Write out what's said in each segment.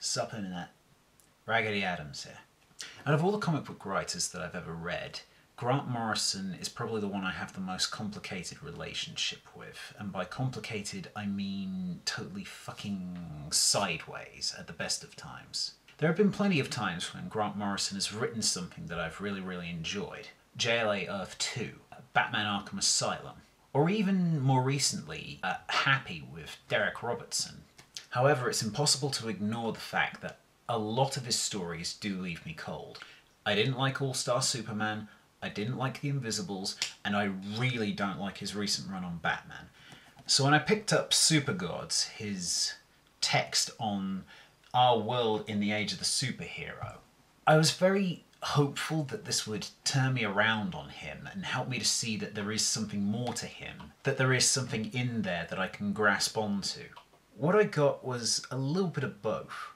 Sup Internet, Raggedy Adams here. Out of all the comic book writers that I've ever read, Grant Morrison is probably the one I have the most complicated relationship with, and by complicated I mean totally fucking sideways at the best of times. There have been plenty of times when Grant Morrison has written something that I've really enjoyed. JLA Earth 2, Batman Arkham Asylum, or even more recently, Happy with Derek Robertson. However, it's impossible to ignore the fact that a lot of his stories do leave me cold. I didn't like All-Star Superman, I didn't like The Invisibles, and I really don't like his recent run on Batman. So when I picked up Supergods, his text on our world in the age of the superhero, I was very hopeful that this would turn me around on him and help me to see that there is something more to him, that there is something in there that I can grasp onto. What I got was a little bit of both.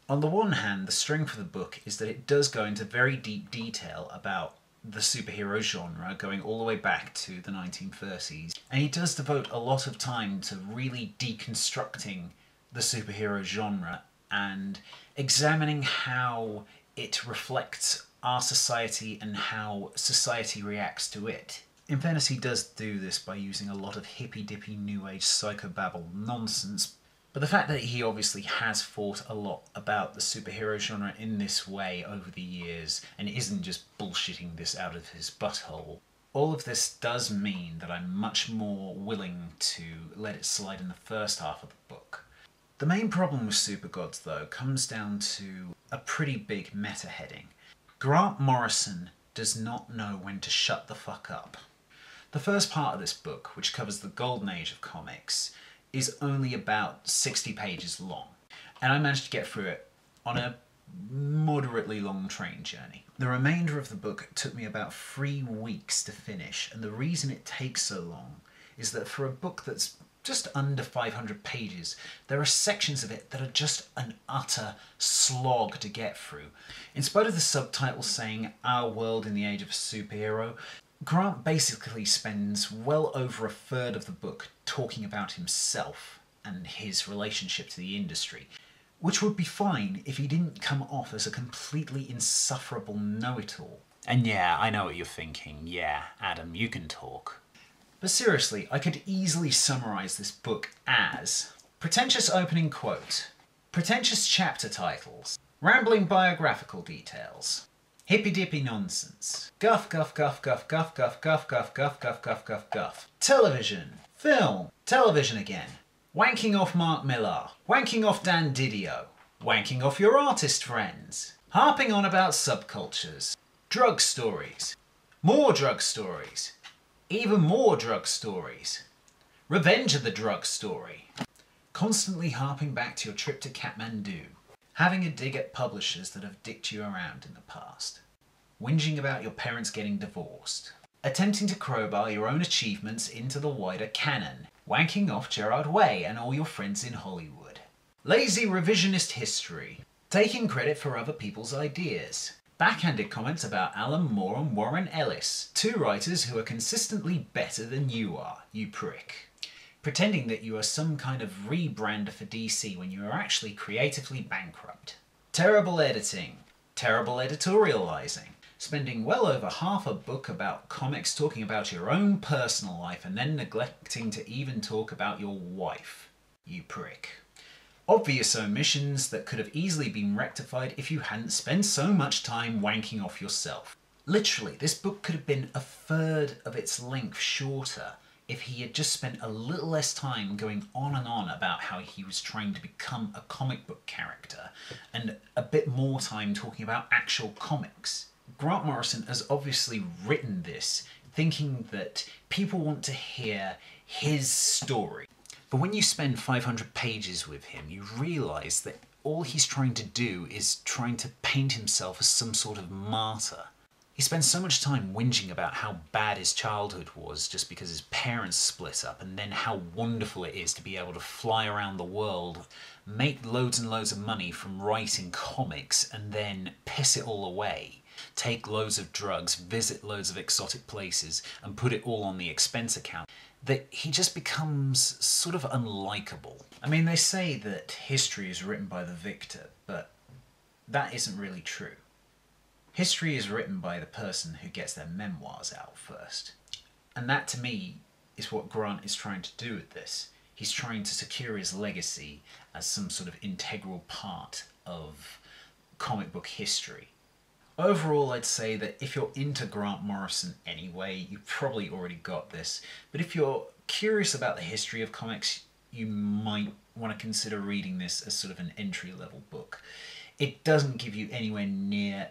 On the one hand, the strength of the book is that it does go into very deep detail about the superhero genre, going all the way back to the 1930s, and he does devote a lot of time to really deconstructing the superhero genre and examining how it reflects our society and how society reacts to it. In fairness, he does do this by using a lot of hippy-dippy new age psychobabble nonsense, but the fact that he obviously has thought a lot about the superhero genre in this way over the years and isn't just bullshitting this out of his butthole, all of this does mean that I'm much more willing to let it slide in the first half of the book. The main problem with Supergods, though, comes down to a pretty big meta heading. Grant Morrison does not know when to shut the fuck up. The first part of this book, which covers the golden age of comics, is only about 60 pages long, and I managed to get through it on a moderately long train journey. The remainder of the book took me about 3 weeks to finish, and the reason it takes so long is that for a book that's just under 500 pages, there are sections of it that are just an utter slog to get through. In spite of the subtitle saying Our World in the Age of a Superhero, Grant basically spends well over a third of the book talking about himself and his relationship to the industry, which would be fine if he didn't come off as a completely insufferable know-it-all. And yeah, I know what you're thinking. Yeah, Adam, you can talk. But seriously, I could easily summarise this book as pretentious opening quote, pretentious chapter titles, rambling biographical details, hippy-dippy nonsense, guff guff guff guff guff guff guff guff guff guff guff guff guff, television, film, television again, wanking off Mark Millar, wanking off Dan Didio, wanking off your artist friends, harping on about subcultures, drug stories, more drug stories, even more drug stories, revenge of the drug story, constantly harping back to your trip to Kathmandu, having a dig at publishers that have dicked you around in the past, whinging about your parents getting divorced, attempting to crowbar your own achievements into the wider canon, wanking off Gerard Way and all your friends in Hollywood, lazy revisionist history, taking credit for other people's ideas, backhanded comments about Alan Moore and Warren Ellis, 2 writers who are consistently better than you are, you prick. Pretending that you are some kind of rebrander for DC when you are actually creatively bankrupt. Terrible editing. Terrible editorializing. Spending well over half a book about comics talking about your own personal life and then neglecting to even talk about your wife, you prick. Obvious omissions that could have easily been rectified if you hadn't spent so much time wanking off yourself. Literally, this book could have been a third of its length shorter if he had just spent a little less time going on and on about how he was trying to become a comic book character, and a bit more time talking about actual comics. Grant Morrison has obviously written this thinking that people want to hear his story. But when you spend 500 pages with him, you realise that all he's trying to do is trying to paint himself as some sort of martyr. He spends so much time whinging about how bad his childhood was just because his parents split up, and then how wonderful it is to be able to fly around the world, make loads and loads of money from writing comics, and then piss it all away. Take loads of drugs, visit loads of exotic places, and put it all on the expense account. that he just becomes sort of unlikable. I mean, they say that history is written by the victor, but that isn't really true. History is written by the person who gets their memoirs out first. And that, to me, is what Grant is trying to do with this. He's trying to secure his legacy as some sort of integral part of comic book history. Overall, I'd say that if you're into Grant Morrison anyway, you probably already got this. But if you're curious about the history of comics, you might want to consider reading this as sort of an entry-level book. It doesn't give you anywhere near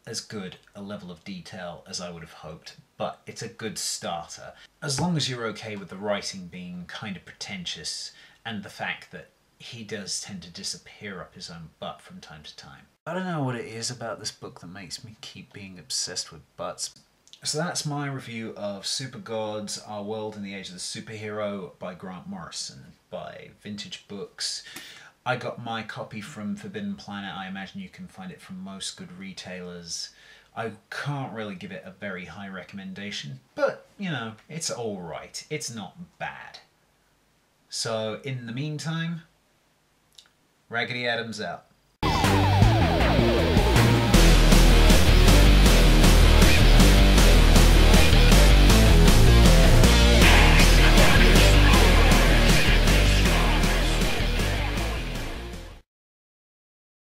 as good a level of detail as I would have hoped, but it's a good starter. As long as you're okay with the writing being kind of pretentious and the fact that he does tend to disappear up his own butt from time to time. I don't know what it is about this book that makes me keep being obsessed with butts. So that's my review of Supergods, Our World in the Age of the Superhero by Grant Morrison, by Vintage Books. I got my copy from Forbidden Planet. I imagine you can find it from most good retailers. I can't really give it a very high recommendation, but, you know, it's alright. It's not bad. So, in the meantime, Raggedy Adams out.